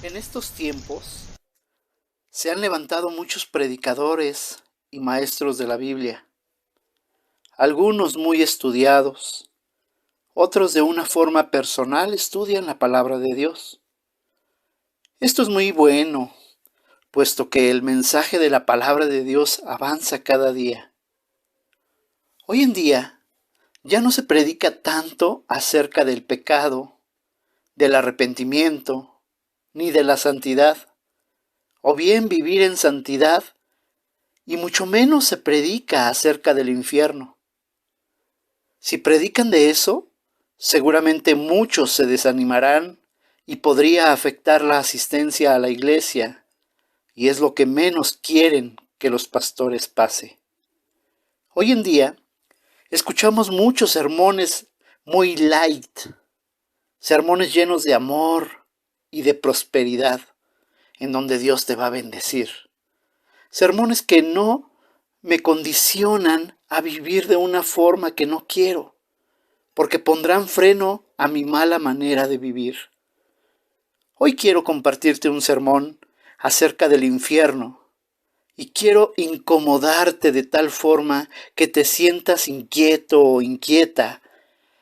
En estos tiempos se han levantado muchos predicadores y maestros de la Biblia, algunos muy estudiados, otros de una forma personal estudian la palabra de Dios. Esto es muy bueno, puesto que el mensaje de la palabra de Dios avanza cada día. Hoy en día ya no se predica tanto acerca del pecado, del arrepentimiento, ni de la santidad, o bien vivir en santidad, y mucho menos se predica acerca del infierno. Si predican de eso, seguramente muchos se desanimarán y podría afectar la asistencia a la iglesia, y es lo que menos quieren que los pastores pase. Hoy en día, escuchamos muchos sermones muy light, sermones llenos de amor y de prosperidad, en donde Dios te va a bendecir. Sermones que no me condicionan a vivir de una forma que no quiero, porque pondrán freno a mi mala manera de vivir. Hoy quiero compartirte un sermón acerca del infierno y quiero incomodarte de tal forma que te sientas inquieto o inquieta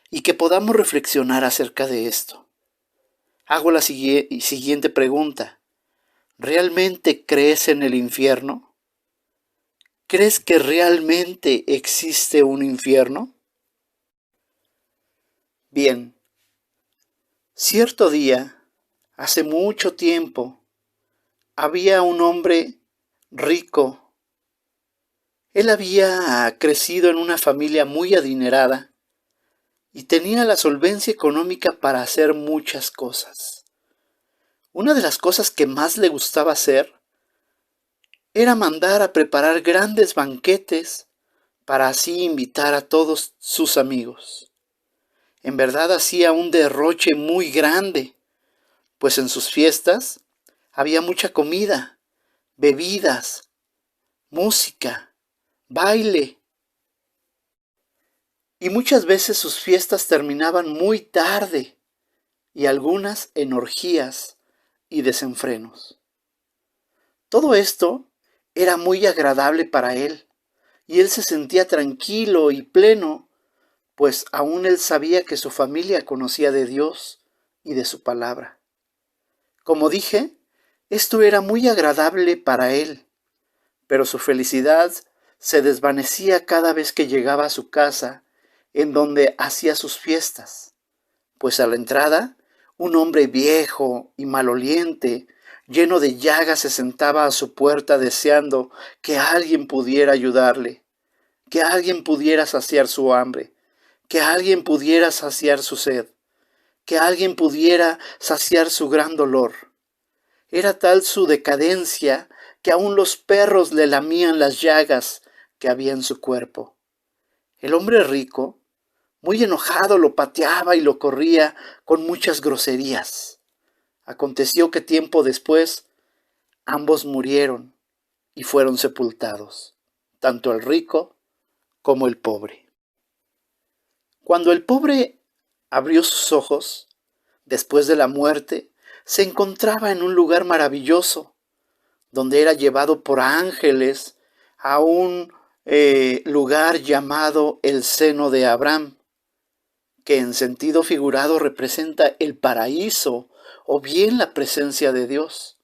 y que podamos reflexionar acerca de esto. Hago la siguiente pregunta. ¿Realmente crees en el infierno? ¿Crees que realmente existe un infierno? Bien, cierto día, hace mucho tiempo, había un hombre rico. Él había crecido en una familia muy adinerada y tenía la solvencia económica para hacer muchas cosas. Una de las cosas que más le gustaba hacer era mandar a preparar grandes banquetes para así invitar a todos sus amigos. En verdad hacía un derroche muy grande, pues en sus fiestas había mucha comida, bebidas, música, baile. Y muchas veces sus fiestas terminaban muy tarde y algunas en orgías y desenfrenos. Todo esto era muy agradable para él y él se sentía tranquilo y pleno, pues aún él sabía que su familia conocía de Dios y de su palabra. Como dije, esto era muy agradable para él, pero su felicidad se desvanecía cada vez que llegaba a su casa, en donde hacía sus fiestas, pues a la entrada, un hombre viejo y maloliente, lleno de llagas, se sentaba a su puerta deseando que alguien pudiera ayudarle, que alguien pudiera saciar su hambre, que alguien pudiera saciar su sed, que alguien pudiera saciar su gran dolor. Era tal su decadencia que aún los perros le lamían las llagas que había en su cuerpo. El hombre rico, muy enojado, lo pateaba y lo corría con muchas groserías. Aconteció que tiempo después ambos murieron y fueron sepultados, tanto el rico como el pobre. Cuando el pobre abrió sus ojos, después de la muerte, se encontraba en un lugar maravilloso, donde era llevado por ángeles a un lugar llamado el seno de Abraham, que en sentido figurado representa el paraíso o bien la presencia de Dios.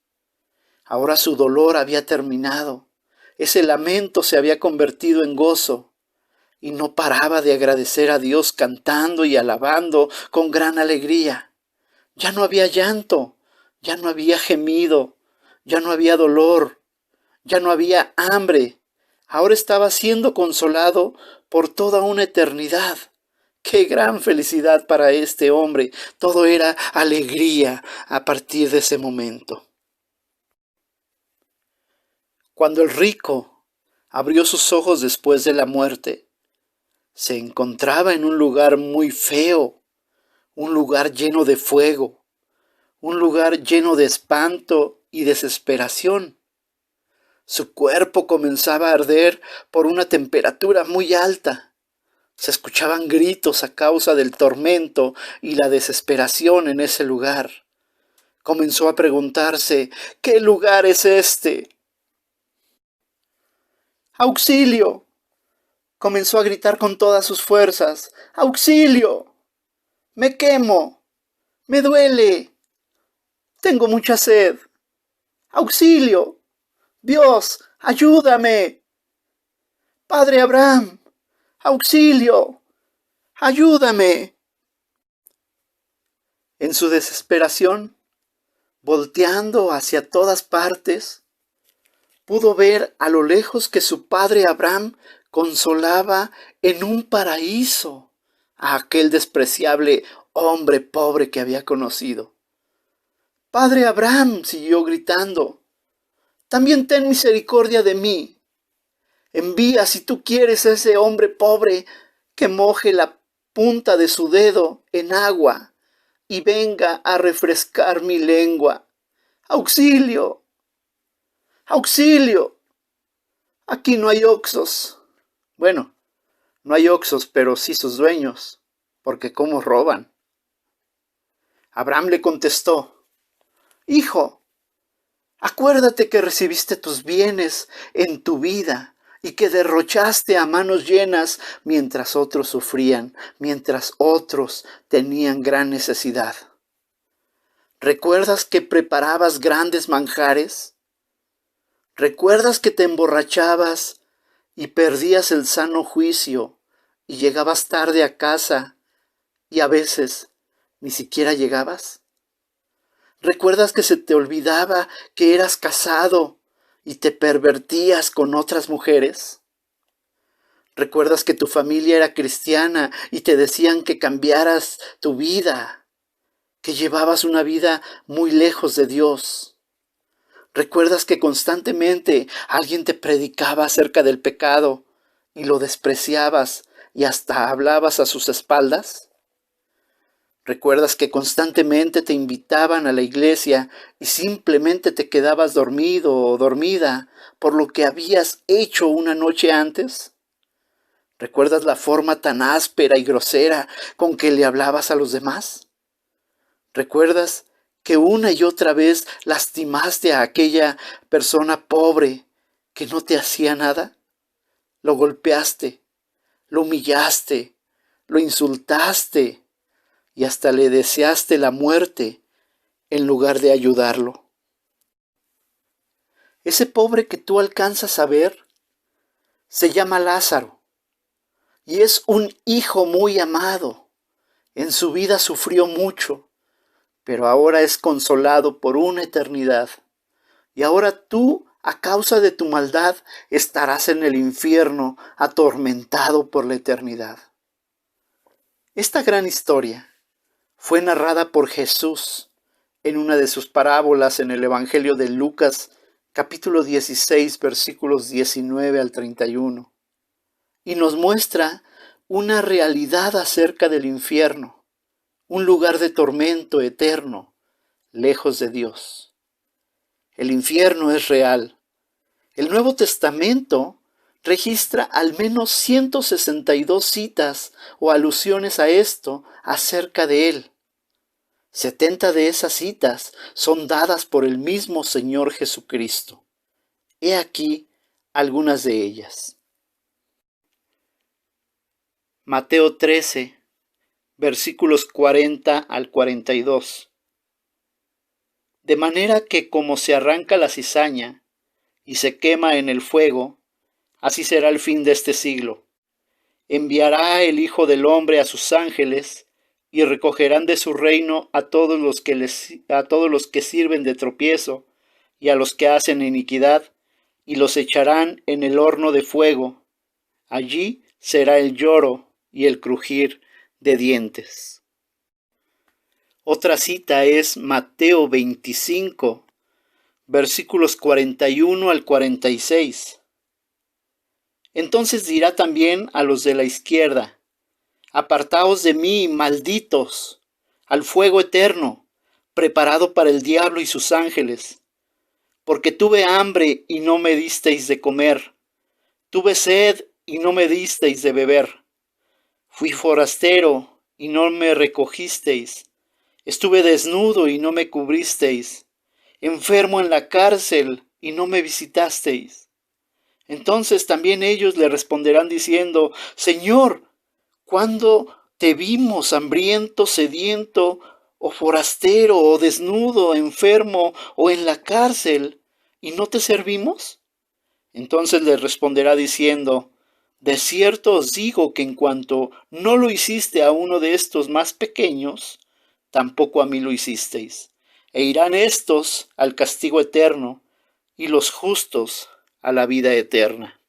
Ahora su dolor había terminado, ese lamento se había convertido en gozo, y no paraba de agradecer a Dios cantando y alabando con gran alegría. Ya no había llanto, ya no había gemido, ya no había dolor, ya no había hambre. Ahora estaba siendo consolado por toda una eternidad. ¡Qué gran felicidad para este hombre! Todo era alegría a partir de ese momento. Cuando el rico abrió sus ojos después de la muerte, se encontraba en un lugar muy feo, un lugar lleno de fuego, un lugar lleno de espanto y desesperación. Su cuerpo comenzaba a arder por una temperatura muy alta. Se escuchaban gritos a causa del tormento y la desesperación en ese lugar. comenzó a preguntarse, ¿qué lugar es este? ¡Auxilio! Comenzó a gritar con todas sus fuerzas. ¡Auxilio! ¡Me quemo! ¡Me duele! ¡Tengo mucha sed! ¡Auxilio! ¡Dios, ayúdame! ¡Padre Abraham! ¡Auxilio! ¡Ayúdame! En su desesperación, volteando hacia todas partes, pudo ver a lo lejos que su padre Abraham consolaba en un paraíso a aquel despreciable hombre pobre que había conocido. Padre Abraham, siguió gritando, también ten misericordia de mí. Envía, si tú quieres, a ese hombre pobre que moje la punta de su dedo en agua y venga a refrescar mi lengua. ¡Auxilio! ¡Auxilio! Aquí no hay oxos. Bueno, no hay oxos, pero sí sus dueños, porque cómo roban. Abraham le contestó, Hijo, acuérdate que recibiste tus bienes en tu vida y que derrochaste a manos llenas mientras otros sufrían, mientras otros tenían gran necesidad. ¿Recuerdas que preparabas grandes manjares? ¿Recuerdas que te emborrachabas y perdías el sano juicio y llegabas tarde a casa y a veces ni siquiera llegabas? ¿Recuerdas que se te olvidaba que eras casado y te pervertías con otras mujeres? ¿Recuerdas que tu familia era cristiana y te decían que cambiaras tu vida, que llevabas una vida muy lejos de Dios? ¿Recuerdas que constantemente alguien te predicaba acerca del pecado y lo despreciabas y hasta hablabas a sus espaldas? ¿Recuerdas que constantemente te invitaban a la iglesia y simplemente te quedabas dormido o dormida por lo que habías hecho una noche antes? ¿Recuerdas la forma tan áspera y grosera con que le hablabas a los demás? ¿Recuerdas que una y otra vez lastimaste a aquella persona pobre que no te hacía nada? Lo golpeaste, lo humillaste, lo insultaste y hasta le deseaste la muerte en lugar de ayudarlo. Ese pobre que tú alcanzas a ver se llama Lázaro y es un hijo muy amado. En su vida sufrió mucho, pero ahora es consolado por una eternidad. Y ahora tú, a causa de tu maldad, estarás en el infierno, atormentado por la eternidad. Esta gran historia fue narrada por Jesús en una de sus parábolas en el Evangelio de Lucas, capítulo 16, versículos 19 al 31, y nos muestra una realidad acerca del infierno, un lugar de tormento eterno, lejos de Dios. El infierno es real. El Nuevo Testamento registra al menos 162 citas o alusiones a esto acerca de él. 70 de esas citas son dadas por el mismo Señor Jesucristo. He aquí algunas de ellas. Mateo 13, versículos 40 al 42. De manera que como se arranca la cizaña y se quema en el fuego, así será el fin de este siglo. Enviará el Hijo del Hombre a sus ángeles, y recogerán de su reino a todos los que sirven de tropiezo, y a los que hacen iniquidad, y los echarán en el horno de fuego. Allí será el lloro y el crujir de dientes. Otra cita es Mateo 25, versículos 41 al 46. Entonces dirá también a los de la izquierda, apartaos de mí, malditos, al fuego eterno, preparado para el diablo y sus ángeles. Porque tuve hambre y no me disteis de comer, tuve sed y no me disteis de beber. Fui forastero y no me recogisteis, Estuve desnudo y no me cubristeis, enfermo en la cárcel y no me visitasteis. Entonces también ellos le responderán diciendo: Señor, ¿cuándo te vimos hambriento, sediento, o forastero, o desnudo, enfermo, o en la cárcel, y no te servimos? Entonces les responderá diciendo: De cierto os digo que en cuanto no lo hiciste a uno de estos más pequeños, tampoco a mí lo hicisteis. E irán estos al castigo eterno, y los justos a la vida eterna.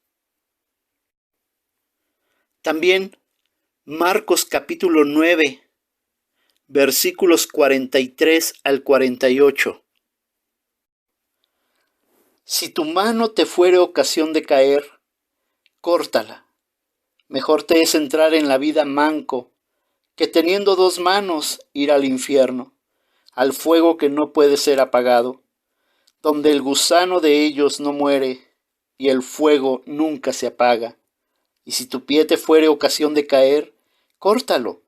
También Marcos capítulo 9, versículos 43 al 48. Si tu mano te fuere ocasión de caer, córtala. Mejor te es entrar en la vida manco, que teniendo dos manos ir al infierno, al fuego que no puede ser apagado, donde el gusano de ellos no muere y el fuego nunca se apaga. Y si tu pie te fuere ocasión de caer, córtalo.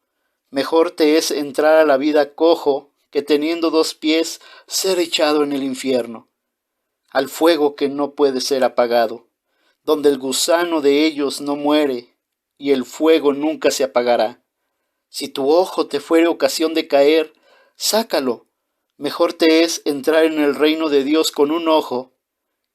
Mejor te es entrar a la vida cojo, que teniendo dos pies ser echado en el infierno, al fuego que no puede ser apagado, donde el gusano de ellos no muere y el fuego nunca se apagará. Si tu ojo te fuere ocasión de caer, sácalo. Mejor te es entrar en el reino de Dios con un ojo,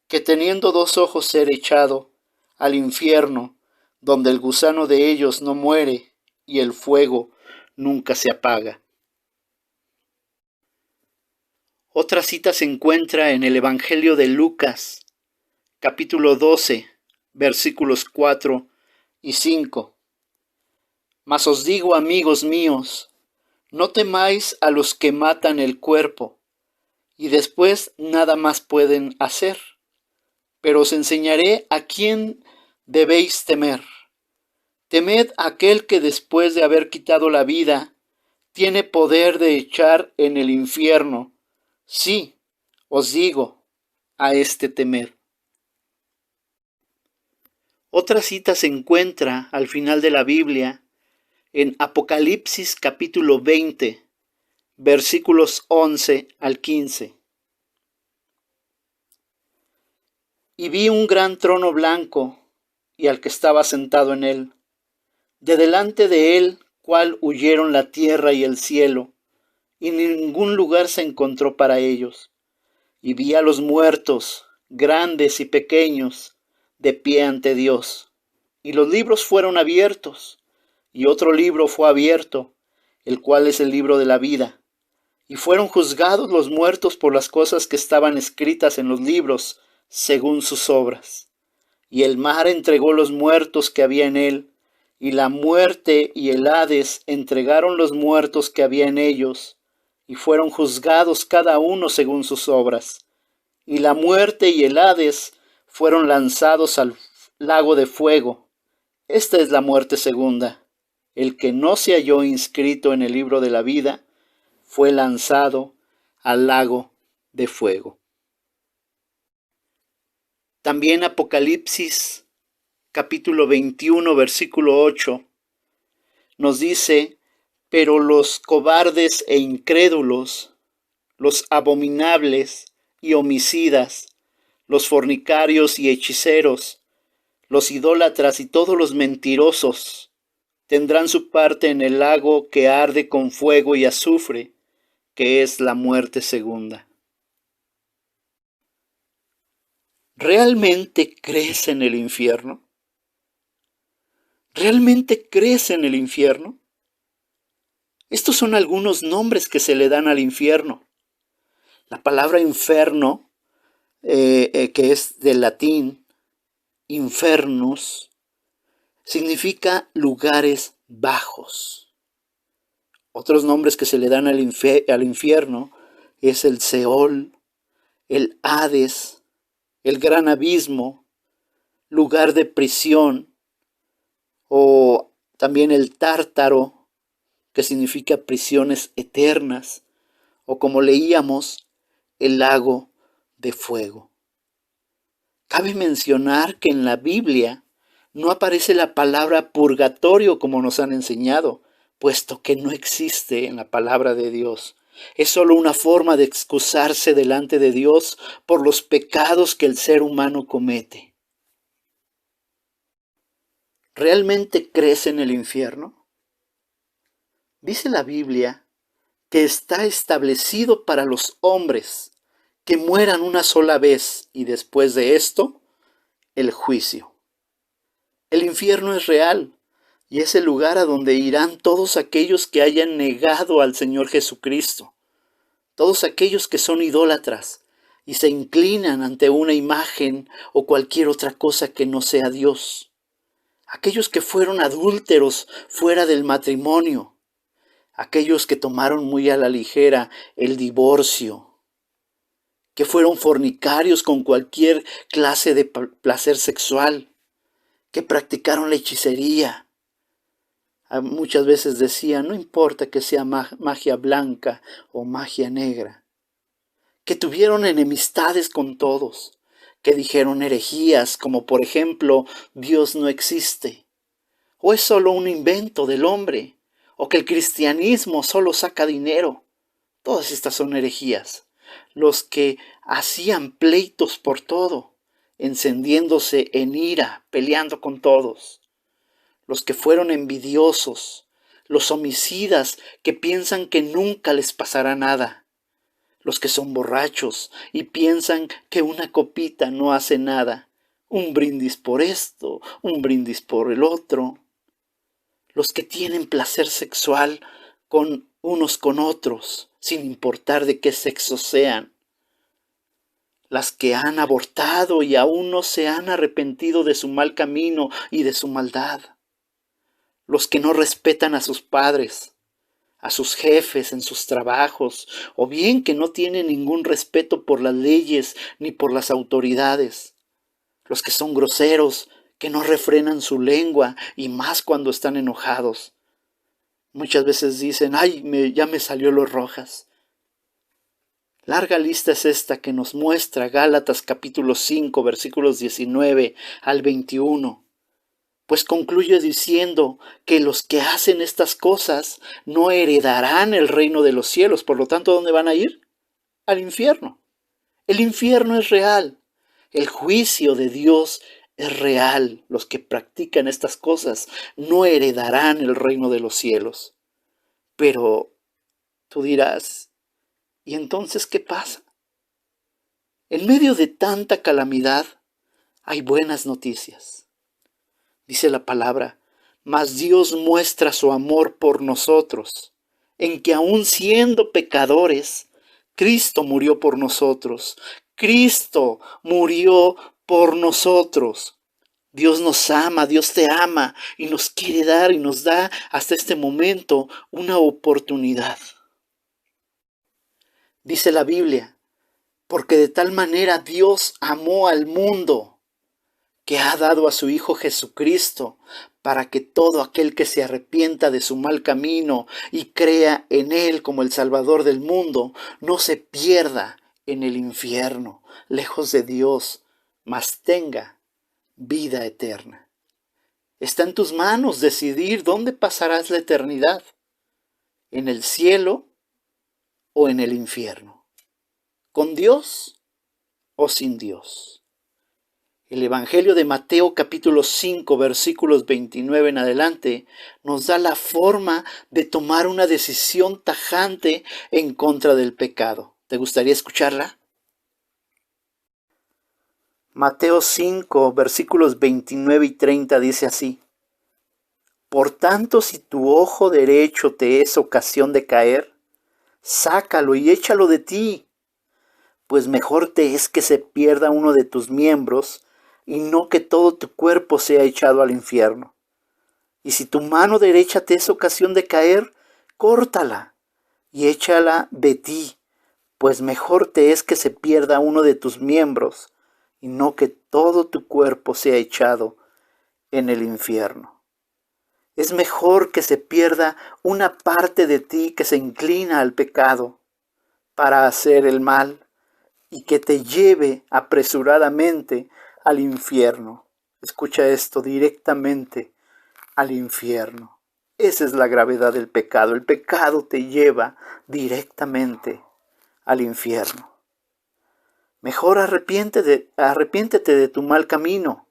que teniendo dos ojos ser echado al infierno, donde el gusano de ellos no muere y el fuego nunca se apaga. Otra cita se encuentra en el Evangelio de Lucas, capítulo 12, versículos 4 y 5. Mas os digo, amigos míos, no temáis a los que matan el cuerpo, y después nada más pueden hacer, pero os enseñaré a quién debéis temer. Temed a aquel que después de haber quitado la vida, tiene poder de echar en el infierno. Sí, os digo, a este temed. Otra cita se encuentra al final de la Biblia, en Apocalipsis capítulo 20, versículos 11 al 15. Y vi un gran trono blanco, y al que estaba sentado en él. De delante de él, cual huyeron la tierra y el cielo, y ningún lugar se encontró para ellos. Y vi a los muertos, grandes y pequeños, de pie ante Dios. Y los libros fueron abiertos, y otro libro fue abierto, el cual es el libro de la vida. Y fueron juzgados los muertos por las cosas que estaban escritas en los libros, según sus obras. Y el mar entregó los muertos que había en él, y la muerte y el Hades entregaron los muertos que había en ellos, y fueron juzgados cada uno según sus obras. Y la muerte y el Hades fueron lanzados al lago de fuego. Esta es la muerte segunda. El que no se halló inscrito en el libro de la vida fue lanzado al lago de fuego. También Apocalipsis capítulo 21, versículo 8, nos dice: pero los cobardes e incrédulos, los abominables y homicidas, los fornicarios y hechiceros, los idólatras y todos los mentirosos, tendrán su parte en el lago que arde con fuego y azufre, que es la muerte segunda. ¿Realmente crees en el infierno? ¿Realmente crees en el infierno? Estos son algunos nombres que se le dan al infierno. La palabra inferno, que es del latín infernus, significa lugares bajos. Otros nombres que se le dan al infierno es el Seol, el Hades, el gran abismo, lugar de prisión, o también el Tártaro, que significa prisiones eternas, o como leíamos, el lago de fuego. Cabe mencionar que en la Biblia no aparece la palabra purgatorio como nos han enseñado, puesto que no existe en la palabra de Dios. Es solo una forma de excusarse delante de Dios por los pecados que el ser humano comete. ¿Realmente crees en el infierno? Dice la Biblia que está establecido para los hombres que mueran una sola vez y después de esto, el juicio. El infierno es real y es el lugar a donde irán todos aquellos que hayan negado al Señor Jesucristo, todos aquellos que son idólatras y se inclinan ante una imagen o cualquier otra cosa que no sea Dios, aquellos que fueron adúlteros fuera del matrimonio, aquellos que tomaron muy a la ligera el divorcio, que fueron fornicarios con cualquier clase de placer sexual, que practicaron la hechicería. Muchas veces decían, no importa que sea magia blanca o magia negra, que tuvieron enemistades con todos, que dijeron herejías como por ejemplo, Dios no existe, o es solo un invento del hombre, o que el cristianismo solo saca dinero. Todas estas son herejías. Los que hacían pleitos por todo, encendiéndose en ira, peleando con todos. Los que fueron envidiosos, los homicidas que piensan que nunca les pasará nada. Los que son borrachos y piensan que una copita no hace nada. Un brindis por esto, un brindis por el otro. Los que tienen placer sexual con unos con otros, sin importar de qué sexo sean. Las que han abortado y aún no se han arrepentido de su mal camino y de su maldad. Los que no respetan a sus padres, a sus jefes en sus trabajos, o bien que no tienen ningún respeto por las leyes ni por las autoridades. Los que son groseros, que no refrenan su lengua y más cuando están enojados. Muchas veces dicen, ay, ya me salió los rojas. Larga lista es esta que nos muestra Gálatas capítulo 5, versículos 19 al 21. Pues concluye diciendo que los que hacen estas cosas no heredarán el reino de los cielos. Por lo tanto, ¿dónde van a ir? Al infierno. El infierno es real. El juicio de Dios es real. Los que practican estas cosas no heredarán el reino de los cielos. Pero tú dirás, ¿y entonces qué pasa? En medio de tanta calamidad hay buenas noticias. Dice la palabra, mas Dios muestra su amor por nosotros, en que aun siendo pecadores, Cristo murió por nosotros. Cristo murió por nosotros. Dios nos ama, Dios te ama y nos quiere dar y nos da hasta este momento una oportunidad. Dice la Biblia, porque de tal manera Dios amó al mundo, que ha dado a su Hijo Jesucristo, para que todo aquel que se arrepienta de su mal camino y crea en Él como el Salvador del mundo, no se pierda en el infierno, lejos de Dios, mas tenga vida eterna. Está en tus manos decidir dónde pasarás la eternidad, en el cielo o en el infierno, con Dios o sin Dios. El Evangelio de Mateo capítulo 5 versículos 29 en adelante nos da la forma de tomar una decisión tajante en contra del pecado. ¿Te gustaría escucharla? Mateo 5 versículos 29 y 30 dice así: Por tanto, si tu ojo derecho te es ocasión de caer, sácalo y échalo de ti, pues mejor te es que se pierda uno de tus miembros y no que todo tu cuerpo sea echado al infierno. Y si tu mano derecha te es ocasión de caer, córtala y échala de ti, pues mejor te es que se pierda uno de tus miembros y no que todo tu cuerpo sea echado en el infierno. Es mejor que se pierda una parte de ti que se inclina al pecado para hacer el mal y que te lleve apresuradamente al infierno. Escucha esto, directamente al infierno. Esa es la gravedad del pecado. El pecado te lleva directamente al infierno. Mejor arrepiéntete de tu mal camino.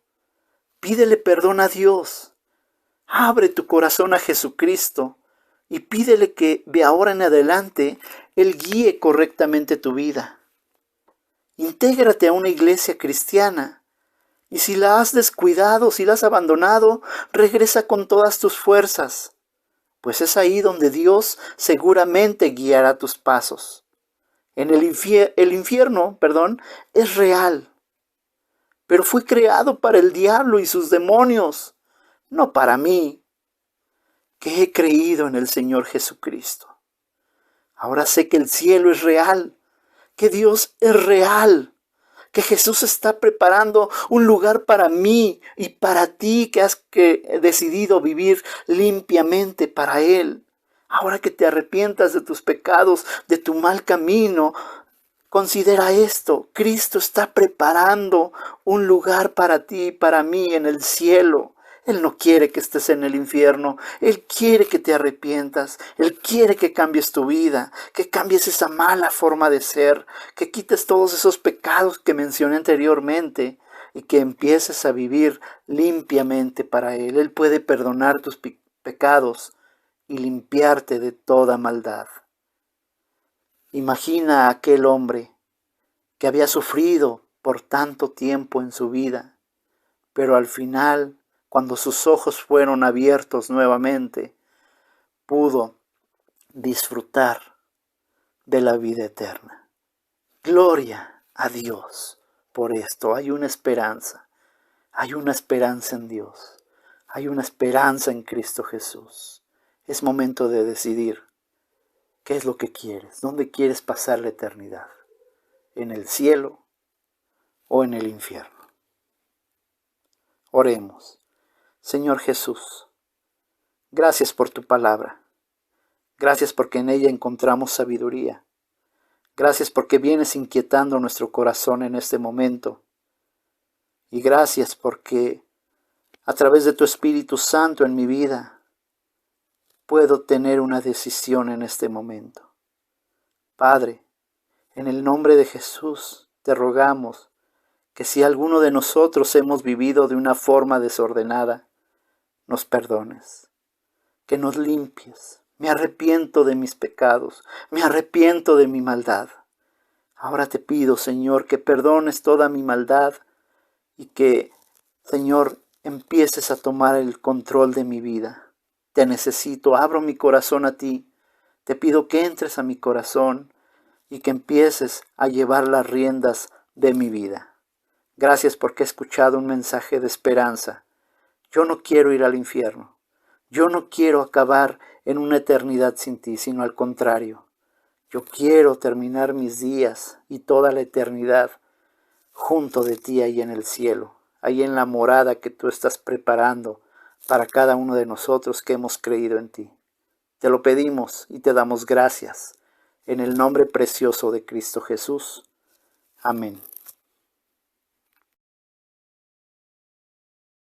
Pídele perdón a Dios. Abre tu corazón a Jesucristo y pídele que de ahora en adelante Él guíe correctamente tu vida. Intégrate a una iglesia cristiana y si la has descuidado, si la has abandonado, regresa con todas tus fuerzas, pues es ahí donde Dios seguramente guiará tus pasos. El infierno, es real, pero fue creado para el diablo y sus demonios, no para mí, que he creído en el Señor Jesucristo. Ahora sé que el cielo es real, que Dios es real, que Jesús está preparando un lugar para mí y para ti que has decidido vivir limpiamente para Él. Ahora que te arrepientas de tus pecados, de tu mal camino, considera esto: Cristo está preparando un lugar para ti y para mí en el cielo. Él no quiere que estés en el infierno. Él quiere que te arrepientas. Él quiere que cambies tu vida, que cambies esa mala forma de ser, que quites todos esos pecados que mencioné anteriormente y que empieces a vivir limpiamente para Él. Él puede perdonar tus pecados y limpiarte de toda maldad. Imagina a aquel hombre que había sufrido por tanto tiempo en su vida, pero al final, cuando sus ojos fueron abiertos nuevamente, pudo disfrutar de la vida eterna. Gloria a Dios por esto. Hay una esperanza en Dios, hay una esperanza en Cristo Jesús. Es momento de decidir qué es lo que quieres, dónde quieres pasar la eternidad, en el cielo o en el infierno. Oremos. Señor Jesús, gracias por tu palabra. Gracias porque en ella encontramos sabiduría. Gracias porque vienes inquietando nuestro corazón en este momento. Y gracias porque a través de tu Espíritu Santo en mi vida puedo tener una decisión en este momento. Padre, en el nombre de Jesús te rogamos que si alguno de nosotros hemos vivido de una forma desordenada, nos perdones, que nos limpies. Me arrepiento de mis pecados, me arrepiento de mi maldad. Ahora te pido, Señor, que perdones toda mi maldad y que, Señor, empieces a tomar el control de mi vida. Te necesito, abro mi corazón a ti. Te pido que entres a mi corazón y que empieces a llevar las riendas de mi vida. Gracias porque he escuchado un mensaje de esperanza. Yo no quiero ir al infierno. Yo no quiero acabar en una eternidad sin ti, sino al contrario. Yo quiero terminar mis días y toda la eternidad junto de ti ahí en el cielo, ahí en la morada que tú estás preparando para cada uno de nosotros que hemos creído en ti. Te lo pedimos y te damos gracias en el nombre precioso de Cristo Jesús. Amén.